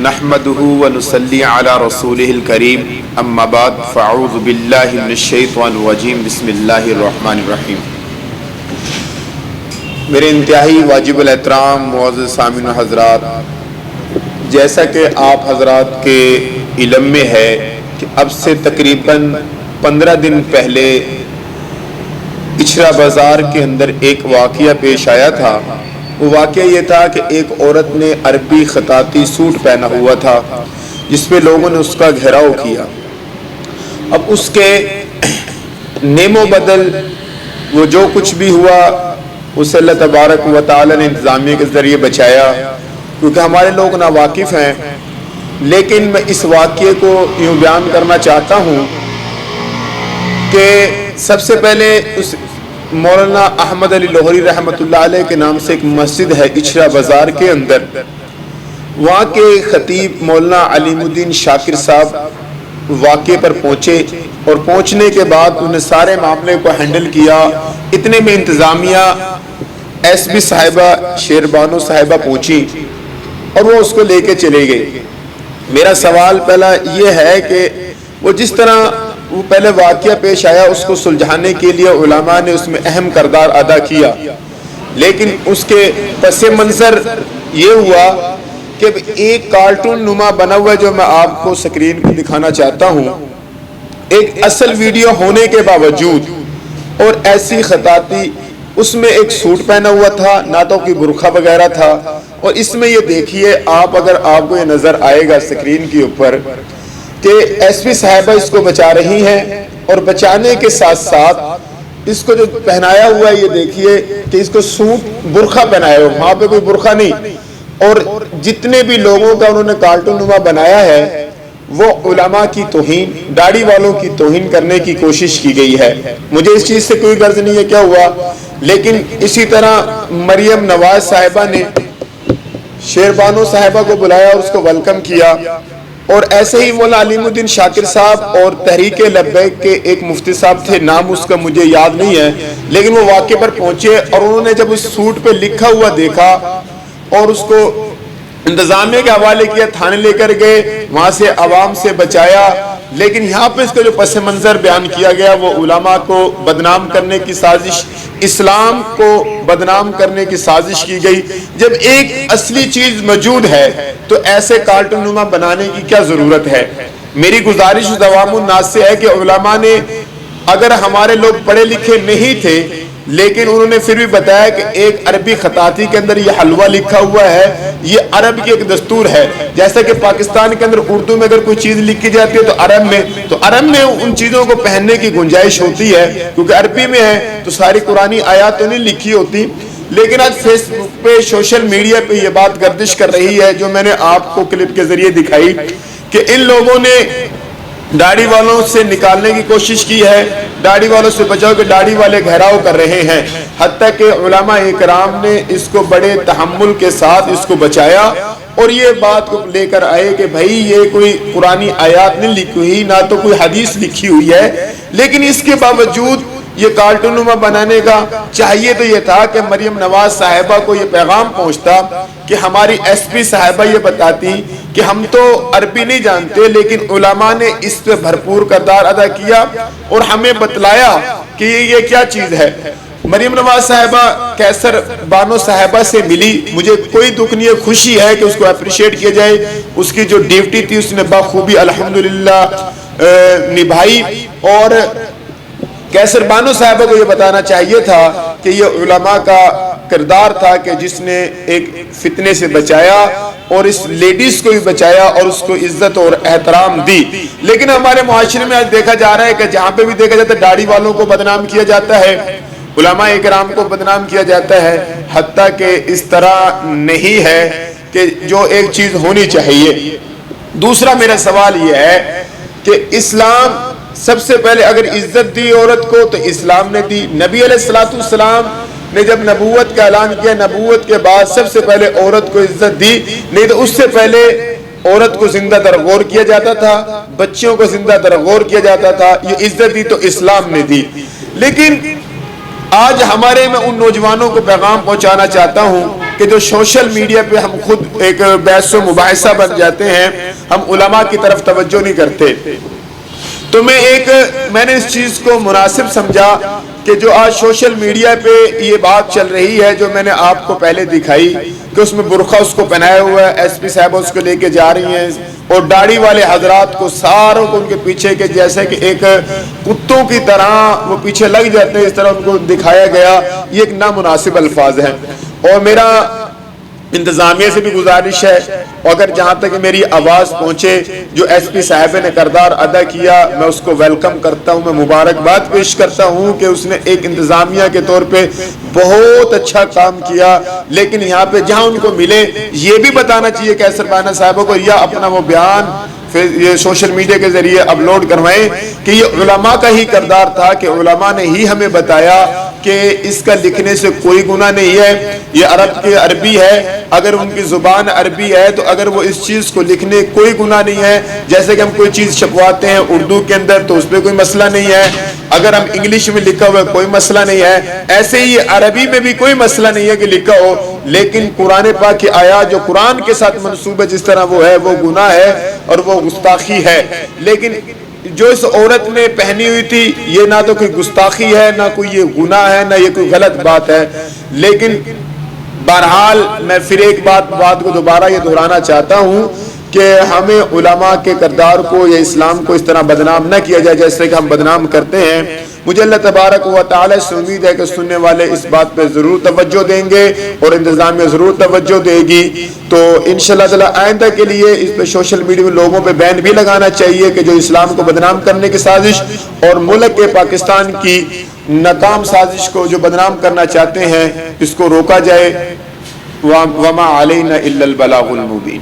نحمده ونصلي على رسوله الكريم اما بعد فاعوذ بالله من الشیطان الرجیم بسم اللہ الرحمن الرحیم۔ میرے انتہائی واجب الاحترام معزز سامعین حضرات، جیسا کہ آپ حضرات کے علم میں ہے کہ اب سے تقریباً 15 دن پہلے اچھرا بازار کے اندر ایک واقعہ پیش آیا تھا۔ وہ واقعہ یہ تھا کہ ایک عورت نے عربی خطاطی سوٹ پہنا ہوا تھا جس پہ لوگوں نے اس کا گھیراؤ کیا۔ اب اس کے نیم و بدل وہ جو کچھ بھی ہوا اسے اللہ تبارک و تعالی نے انتظامیہ کے ذریعے بچایا، کیونکہ ہمارے لوگ ناواقف ہیں۔ لیکن میں اس واقعے کو یوں بیان کرنا چاہتا ہوں کہ سب سے پہلے اس مولانا احمد علی لوہری رحمۃ اللہ علیہ کے نام سے ایک مسجد ہے اچھرا بازار کے اندر، وہاں کے خطیب مولانا علیم الدین شاکر صاحب واقعے پر پہنچے، اور پہنچنے کے بعد انہوں نے سارے معاملے کو ہینڈل کیا۔ اتنے میں انتظامیہ ایس بی صاحبہ شیربانو صاحبہ پہنچی اور وہ اس کو لے کے چلے گئے۔ میرا سوال پہلا یہ ہے کہ وہ جس طرح وہ پہلے واقعہ پیش آیا اس کو سلجھانے کے لیے علماء نے اس میں اہم کردار ادا کیا، لیکن اس کے پس منظر یہ ہوا کہ ایک کارٹون نما بنا ہوا ہے جو میں آپ کو سکرین پہ دکھانا چاہتا ہوں، ایک اصل ویڈیو ہونے کے باوجود اور ایسی خطاطی، اس میں ایک سوٹ پہنا ہوا تھا، نہ تو کوئی برقع وغیرہ تھا، اور اس میں یہ دیکھیے آپ، اگر آپ کو یہ نظر آئے گا سکرین کے اوپر کہ ایس پی صاحبہ اس کو بچا رہی ہیں، اور بچانے کے ساتھ ساتھ اس کو جو پہنایا ہوا ہے یہ دیکھیے کہ اس کو سوٹ برقع پہنایا ہوا، وہاں پہ کوئی برقع نہیں، اور جتنے بھی لوگوں کا انہوں نے کارٹون نما بنایا ہے وہ علماء کی توہین، داڑھی والوں کی توہین کرنے کی کوشش کی گئی ہے۔ مجھے اس چیز سے کوئی غرض نہیں ہے کیا ہوا، لیکن اسی طرح مریم نواز صاحبہ نے شیربانو صاحبہ کو بلایا اور اس کو ویلکم کیا، اور ایسے ہی مولانا علیم الدین شاکر صاحب اور تحریک لبیک کے ایک مفتی صاحب تھے، نام اس کا مجھے یاد نہیں ہے، لیکن وہ واقعے پر پہنچے اور انہوں نے جب اس سوٹ پہ لکھا ہوا دیکھا اور اس کو انتظامیہ کے حوالے کیا، تھانے لے کر گئے، وہاں سے عوام سے بچایا۔ لیکن یہاں پہ اس کا جو پس منظر بیان کیا گیا وہ علماء کو بدنام کرنے کی سازش، اسلام کو بدنام کرنے کی سازش کی گئی۔ جب ایک اصلی چیز موجود ہے تو ایسے کارٹون نما بنانے کی کیا ضرورت ہے؟ میری گزارش عوام الناس سے ہے کہ علماء نے، اگر ہمارے لوگ پڑھے لکھے نہیں تھے لیکن انہوں نے پھر بھی بتایا کہ ایک عربی خطاطی کے اندر یہ حلوہ لکھا ہوا ہے، یہ عرب کی ایک دستور ہے، جیسا کہ پاکستان کے اندر اردو میں اگر کوئی چیز لکھی جاتی ہے تو عرب میں ان چیزوں کو پہننے کی گنجائش ہوتی ہے، کیونکہ عربی میں ہے تو ساری قرآنی آیات تو نہیں لکھی ہوتی۔ لیکن آج فیس بک پہ، سوشل میڈیا پہ یہ بات گردش کر رہی ہے جو میں نے آپ کو کلپ کے ذریعے دکھائی کہ ان لوگوں نے داڑھی والوں سے نکالنے کی کوشش کی ہے، داڑھی والوں سے بچاؤ کہ داڑھی والے گھیراؤ کر رہے ہیں، حتیٰ کہ علماء اکرام نے اس کو بڑے تحمل کے ساتھ اس کو بچایا اور یہ بات کو لے کر آئے کہ بھائی یہ کوئی قرآنی آیات نہیں لکھی ہوئی، نہ تو کوئی حدیث لکھی ہوئی ہے، لیکن اس کے باوجود یہ کارٹون نما بنانے کا چاہیے تو یہ تھا کہ مریم نواز صاحبہ کو یہ پیغام پہنچتا کہ ہماری ایس پی صاحبہ یہ بتاتی کہ ہم تو عربی نہیں جانتے لیکن علماء نے اس پہ بھرپور کردار ادا کیا اور ہمیں بتلایا کہ یہ کیا چیز ہے۔ مریم نواز صاحبہ کیسر بانو صاحبہ سے ملی، مجھے کوئی دکھ نہیں ہے، خوشی ہے کہ اس کو اپریشیٹ کیا جائے، اس کی جو ڈیوٹی تھی اس نے بخوبی الحمدللہ نبھائی، اور کیسر بانو صاحبہ کو یہ بتانا چاہیے تھا کہ یہ علماء کا کردار تھا کہ جس نے ایک فتنے سے بچایا اور اس لیڈیز کو بھی بچایا اور اس کو عزت اور احترام دی۔ لیکن ہمارے معاشرے میں آج دیکھا جا رہا ہے کہ جہاں پہ بھی دیکھا جاتا ہے داڑھی والوں کو بدنام کیا جاتا ہے، علماء اکرام کو بدنام کیا جاتا ہے، حتیٰ کہ اس طرح نہیں ہے کہ جو ایک چیز ہونی چاہیے۔ دوسرا میرا سوال یہ ہے کہ اسلام سب سے پہلے اگر عزت دی عورت کو تو اسلام نے دی۔ نبی علیہ السلام نے جب نبوت کا اعلان کیا، نبوت کے بعد سب سے پہلے عورت کو عزت دی، نہیں تو اس سے پہلے عورت کو زندہ درغور کیا جاتا تھا، بچیوں کو زندہ درغور کیا جاتا تھا۔ یہ عزت دی تو اسلام نے دی۔ لیکن آج ہمارے میں ان نوجوانوں کو پیغام پہنچانا چاہتا ہوں کہ جو سوشل میڈیا پہ ہم خود ایک بحث و مباحثہ بن جاتے ہیں، ہم علماء کی طرف توجہ نہیں کرتے. تو میں نے اس چیز کو مناسب سمجھا کہ جو آج سوشل میڈیا پہ یہ بات چل رہی ہے، جو میں نے آپ کو پہلے دکھائی کہ اس میں برقع اس کو پہنایا ہوا ہے، ایس پی صاحبہ اس کو لے کے جا رہی ہیں، اور داڑھی والے حضرات کو ساروں کو ان کے پیچھے کے جیسے کہ ایک کتوں کی طرح وہ پیچھے لگ جاتے ہیں، اس طرح ان کو دکھایا گیا. یہ ایک نامناسب الفاظ ہیں. اور میرا انتظامیہ سے بھی گزارش ہے، اگر جہاں تک میری آواز پہنچے، جو ایس پی صاحب نے کردار ادا کیا، میں اس کو ویلکم کرتا ہوں، میں مبارکباد پیش کرتا ہوں کہ اس نے ایک انتظامیہ کے طور پہ بہت اچھا کام کیا. لیکن یہاں پہ جہاں ان کو ملے یہ بھی بتانا چاہیے کہ ایسر بانہ صاحبوں کو، یا اپنا وہ بیان یہ سوشل میڈیا کے ذریعے اپلوڈ کروائیں کہ یہ علماء کا ہی کردار تھا، کہ علماء نے ہی ہمیں بتایا کہ اس کا لکھنے سے کوئی گناہ نہیں ہے. یہ عربی ہے، اگر ان کی زبان عربی ہے تو اگر وہ اس چیز کو لکھنے کوئی گناہ نہیں ہے. جیسے کہ ہم کوئی چیز چھپواتے ہیں اردو کے اندر تو اس پہ کوئی مسئلہ نہیں ہے، اگر ہم انگلش میں لکھا ہوا کوئی مسئلہ نہیں ہے، ایسے ہی عربی میں بھی کوئی مسئلہ نہیں ہے کہ لکھا ہو. لیکن قرآن پاک کی آیات جو قرآن کے ساتھ منسوب ہے جس طرح وہ ہے، وہ گناہ ہے اور وہ گستاخی ہے. لیکن جو اس عورت نے پہنی ہوئی تھی یہ نہ تو کوئی گستاخی ہے، نہ کوئی یہ گناہ ہے، نہ یہ کوئی غلط بات ہے. لیکن بہرحال میں پھر ایک بات کو دوبارہ یہ دہرانا چاہتا ہوں کہ ہمیں علماء کے کردار کو یا اسلام کو اس طرح بدنام نہ کیا جائے جیسے کہ ہم بدنام کرتے ہیں. مجھے اللہ تبارک و تعالی سے امید ہے کہ سننے والے اس بات پہ ضرور توجہ دیں گے اور انتظامیہ ضرور توجہ دے گی. تو انشاءاللہ تعالی آئندہ کے لیے اس پہ سوشل میڈیا میں لوگوں پہ بین بھی لگانا چاہیے کہ جو اسلام کو بدنام کرنے کی سازش اور ملک کے پاکستان کی ناکام سازش کو جو بدنام کرنا چاہتے ہیں اس کو روکا جائے. وَمَا عَلَيْنَا إِلَّا الْبَلَاغُ الْمُبِينُ.